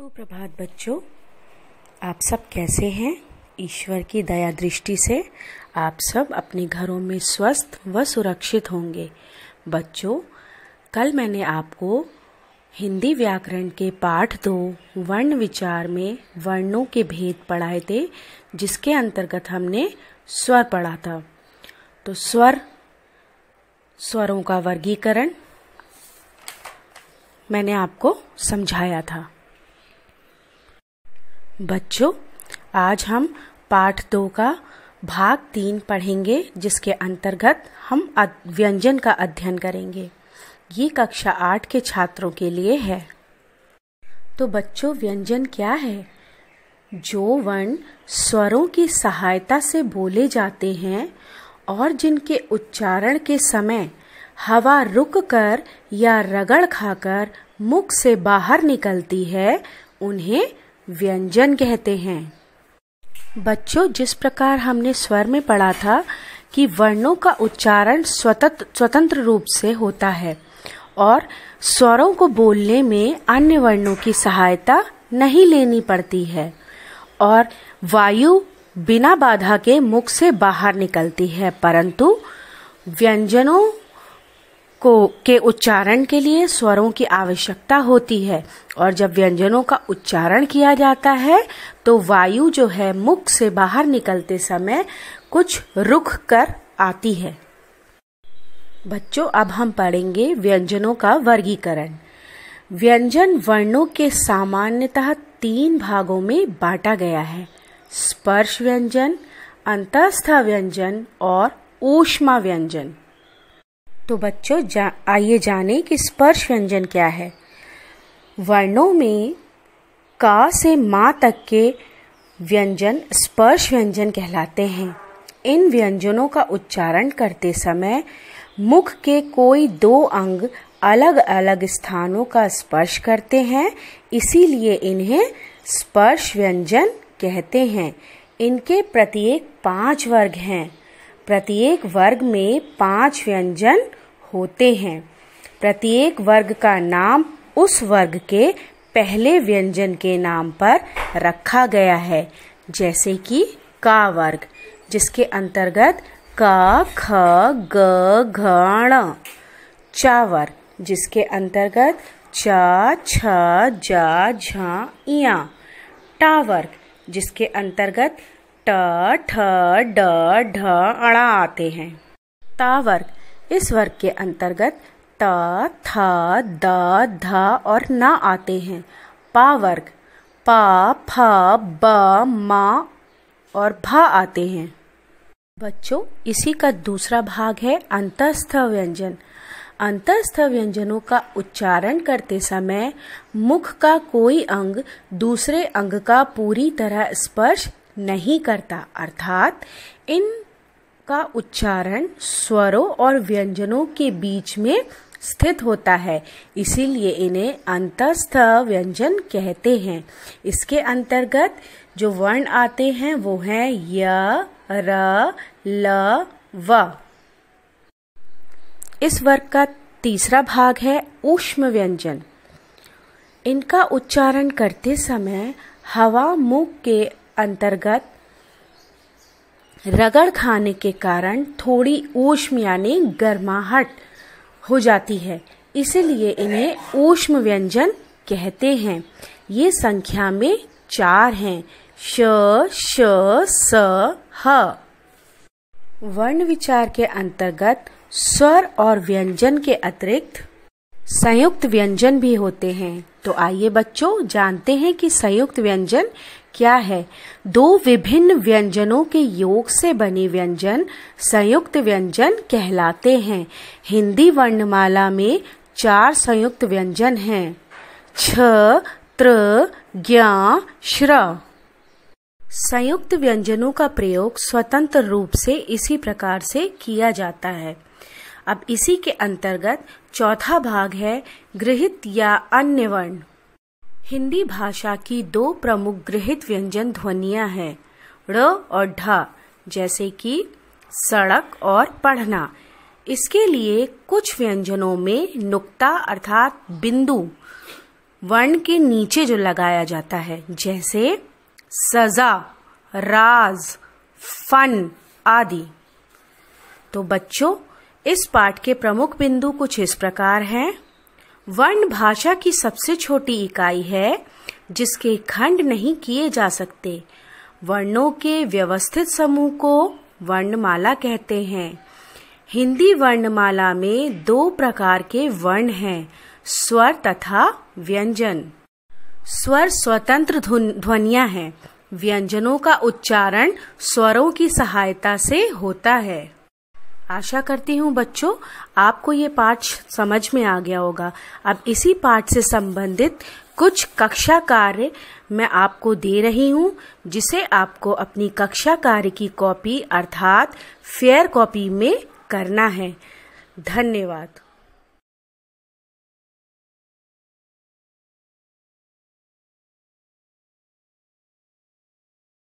सुप्रभात बच्चों, आप सब कैसे हैं? ईश्वर की दया दृष्टि से आप सब अपने घरों में स्वस्थ व सुरक्षित होंगे। बच्चों, कल मैंने आपको हिंदी व्याकरण के पाठ 2 वर्ण विचार में वर्णों के भेद पढ़ाए थे, जिसके अंतर्गत हमने स्वर पढ़ा था। तो स्वरों का वर्गीकरण मैंने आपको समझाया था। बच्चों, आज हम पाठ 2 का भाग 3 पढ़ेंगे, जिसके अंतर्गत हम व्यंजन का अध्ययन करेंगे। ये कक्षा 8 के छात्रों के लिए है। तो बच्चों, व्यंजन क्या है? जो वर्ण स्वरों की सहायता से बोले जाते हैं और जिनके उच्चारण के समय हवा रुककर या रगड़ खाकर मुख से बाहर निकलती है, उन्हें व्यंजन कहते हैं। बच्चों, जिस प्रकार हमने स्वर में पढ़ा था कि वर्णों का उच्चारण स्वतंत्र रूप से होता है और स्वरों को बोलने में अन्य वर्णों की सहायता नहीं लेनी पड़ती है और वायु बिना बाधा के मुख से बाहर निकलती है, परंतु व्यंजनों के उच्चारण के लिए स्वरों की आवश्यकता होती है और जब व्यंजनों का उच्चारण किया जाता है तो वायु जो है मुख से बाहर निकलते समय कुछ रुक कर आती है। बच्चों, अब हम पढ़ेंगे व्यंजनों का वर्गीकरण। व्यंजन वर्णों के सामान्यतः 3 भागों में बांटा गया है: स्पर्श व्यंजन, अंतस्थ व्यंजन और ऊष्मा व्यंजन। तो बच्चों, आइए जानें कि स्पर्श व्यंजन क्या है। वर्णों में का से मां तक के व्यंजन स्पर्श व्यंजन कहलाते हैं। इन व्यंजनों का उच्चारण करते समय मुख के कोई 2 अंग अलग अलग स्थानों का स्पर्श करते हैं, इसीलिए इन्हें स्पर्श व्यंजन कहते हैं। इनके प्रत्येक 5 वर्ग हैं। प्रत्येक वर्ग में 5 व्यंजन होते हैं। प्रत्येक वर्ग का नाम उस वर्ग के पहले व्यंजन के नाम पर रखा गया है, जैसे कि का वर्ग, जिसके अंतर्गत क, ख, ग, घ, ण। चा वर्ग, जिसके अंतर्गत च, छ, ज, झ, इया। टा वर्ग, जिसके अंतर्गत ट, ठ, ड, ढ, ण आते हैं। ता वर्ग, इस वर्ग के अंतर्गत त, थ, द, ध और न आते हैं। पा वर्ग, प, फ, ब, म और भ आते हैं। बच्चों, इसी का दूसरा भाग है अंतस्थ व्यंजन। अंतस्थ व्यंजनों का उच्चारण करते समय मुख का कोई अंग दूसरे अंग का पूरी तरह स्पर्श नहीं करता, अर्थात इनका उच्चारण स्वरों और व्यंजनों के बीच में स्थित होता है, इसीलिए इन्हें अंतस्थ व्यंजन कहते हैं। इसके अंतर्गत जो वर्ण आते हैं वो हैं य, र, ल, व। इस वर्ग का तीसरा भाग है ऊष्म व्यंजन। इनका उच्चारण करते समय हवा मुख के अंतर्गत रगड़ खाने के कारण थोड़ी ऊष्म यानी गर्माहट हो जाती है, इसलिए इन्हें ऊष्म व्यंजन कहते हैं। ये संख्या में 4 हैं: श, श, स, ह। वर्ण विचार के अंतर्गत स्वर और व्यंजन के अतिरिक्त संयुक्त व्यंजन भी होते हैं। तो आइए बच्चों, जानते हैं कि संयुक्त व्यंजन क्या है। 2 विभिन्न व्यंजनों के योग से बने व्यंजन संयुक्त व्यंजन कहलाते हैं। हिंदी वर्णमाला में 4 संयुक्त व्यंजन हैं: छ, त्र, ज्ञ, श्र। संयुक्त व्यंजनों का प्रयोग स्वतंत्र रूप से इसी प्रकार से किया जाता है। अब इसी के अंतर्गत चौथा भाग है गृहीत या अन्य वर्ण। हिंदी भाषा की 2 प्रमुख गृहीत व्यंजन ध्वनियां हैं, ड़ और ढ, जैसे कि सड़क और पढ़ना। इसके लिए कुछ व्यंजनों में नुक्ता अर्थात बिंदु वर्ण के नीचे जो लगाया जाता है, जैसे सजा, राज, फन आदि। तो बच्चों, इस पाठ के प्रमुख बिंदु कुछ इस प्रकार हैं। वर्ण भाषा की सबसे छोटी इकाई है जिसके खंड नहीं किए जा सकते। वर्णों के व्यवस्थित समूह को वर्णमाला कहते हैं। हिंदी वर्णमाला में 2 प्रकार के वर्ण हैं, स्वर तथा व्यंजन। स्वर स्वतंत्र ध्वनियां हैं। व्यंजनों का उच्चारण स्वरों की सहायता से होता है। आशा करती हूँ बच्चों, आपको ये पाठ समझ में आ गया होगा। अब इसी पाठ से संबंधित कुछ कक्षा कार्य मैं आपको दे रही हूँ, जिसे आपको अपनी कक्षा कार्य की कॉपी अर्थात फेयर कॉपी में करना है। धन्यवाद।